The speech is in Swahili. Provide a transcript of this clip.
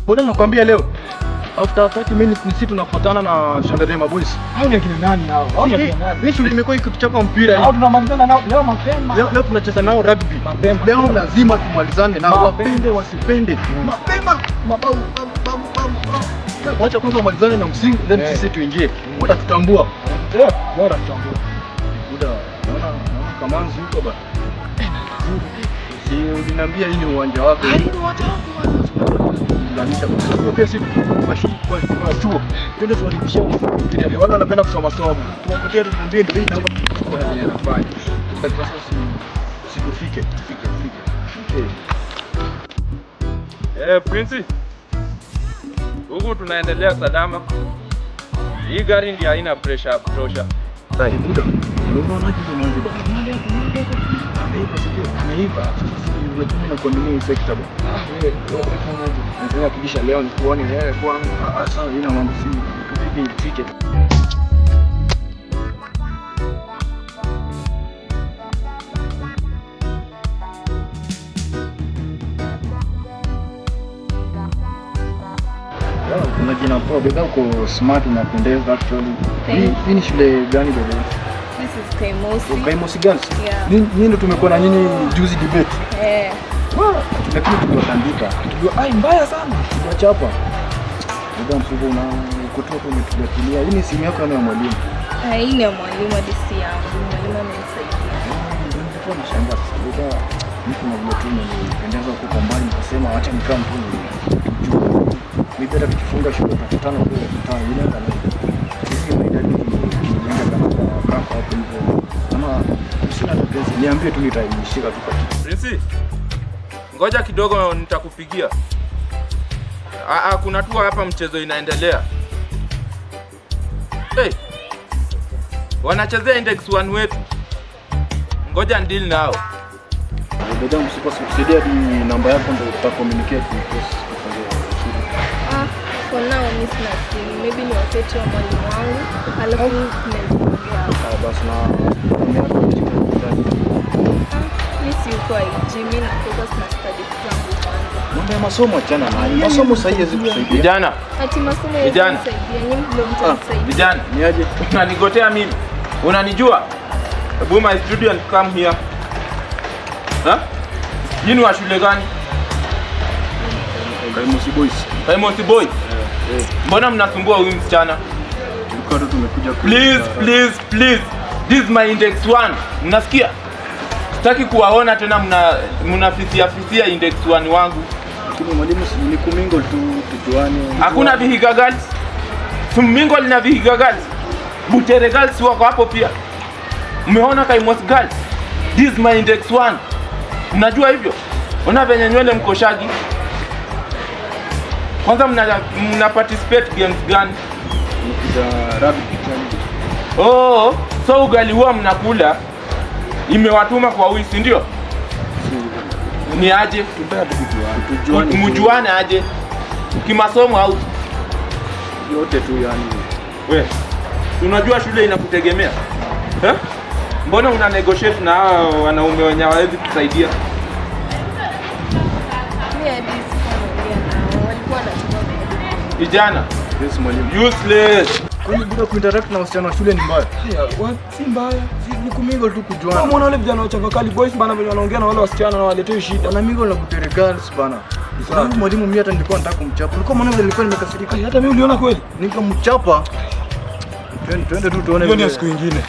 Bwana nakwambia leo. After 30 minutes sisi tunapatana na Shandarema Boys. Hao ni akina nani hao? Hao ni akina nani? Mimi shule imekuwa ikichapa mpira. Hao tunamalizana nao leo mapema. Leo tunacheza nao rugby. Mapema. Leo lazima tumalizane nao. Wapende wasipende. Mapema. Mabao. Wacha kwanza malizane na msingi then sisi tuingie. Muda tutambua. Bora tutambua. Muda naona kama yuko ba. Si uliniambia hii ni uwanja wako. Hii ni uwanja wangu. Tunanisha kwa pia sisi kwa chuo. Twende tuwarudishie mpira. Wala wanapenda kusoma somo. Tuwapatie tuambie ndio hii namba inafanya. Sasa sikufike. Prince. Huku tunaendelea salama. Hii gari ndio haina pressure ya kutosha. Sasa muda. Unaona hizo mwanzo bwana. Naiba. Unataka na kuamini sekta bwana. Nataka kudisha leo nikuone wewe kwangu. Sawa, ina mambo si. Vipi tufike? Kuna jina poa, bega uko smart na pendeza actually. Hii ni shule gani bwana? This is Kaimosi. Kaimosi Girls? Yeah. Nini ndo tumekuwa na nyinyi juzi debate? Lakini tuliwatandika. Ai mbaya sana. Tuliwachapa. Ndio mfuko na kutoka umetulia. Hii ni simu yako ama ya mwalimu? Hii ni ya mwalimu hadi si yangu. Mwalimu amenisaidia. Ndio nashangaa sasa. Mtu mmoja nilipendeza huko kwa mbali nikasema acha nikaa mtu mimi pia tukifunga shule tutakutana kule tutana ile ndio. Sisi tunahitaji kujenga kama hapo hivyo. Kama sina pesa niambie tu nitaishika tu kwa kitu. Prince. Ngoja kidogo nitakupigia. Kuna tu hapa mchezo inaendelea. Hey. Wanachezea index 1 wetu. Ngoja deal nao. Ndio msiposaidia ni namba yako ndio tutakommunicate because for now mimi sina simu. Maybe ni wakati wa mwalimu wangu. Alafu tunaongea. Basi na mimi si kwa Jimmy na focus na study zangu kwanza. Mambo ya masomo achana nayo. Masomo sahihi hazikusaidia. Vijana. Ati masomo yanasaidia. Nyinyi ndio mtasaidia. Vijana, niaje? Unanigotea mimi. Unanijua? Hebu my student come here. Yini wa shule gani? Kaimosi Boys. Kaimosi Boys. Mbona mnasumbua huyu msichana? Tulikuwa tumekuja Please. This is my index 1. Mnasikia? Sitaki kuwaona tena mnafisia index 1 wangu. Lakini mwalimu si ni kumingle tu tujuane. Hakuna Vihiga Girls. Tumingle na Vihiga Girls. Butere Girls wako hapo pia. Umeona Kaimosi Girls? This is my index 1. Unajua hivyo? Ona venye nywele mkoshagi. Kwanza mna participate games gani? Za rugby. So ugali huwa mnakula imewatuma kwa wisi ndio? Ni aje? Tujuane. Mjuane aje? Kimasomo au Yote tu yani. We, unajua shule inakutegemea. Mbona una negotiate na wanaume wenye hawawezi kusaidia? Vijana. Yes mwalimu. Useless. Kwani bila kuinteract na wasichana wa shule ni mbaya? Si mbaya. Ni kumingle tu kujuana. Kama unaona wale vijana wa Chavakali Boys bana vile wanaongea na wale wasichana na waletee shida. Wana mingle na Butere Girls bana. Sasa mwalimu mimi hata nilikuwa nataka kumchapa. Nilikuwa mwana vile nilikuwa nimekasirika. Hata mimi uliona kweli? Nikamchapa. Twende tu tuone. Hiyo ni siku nyingine.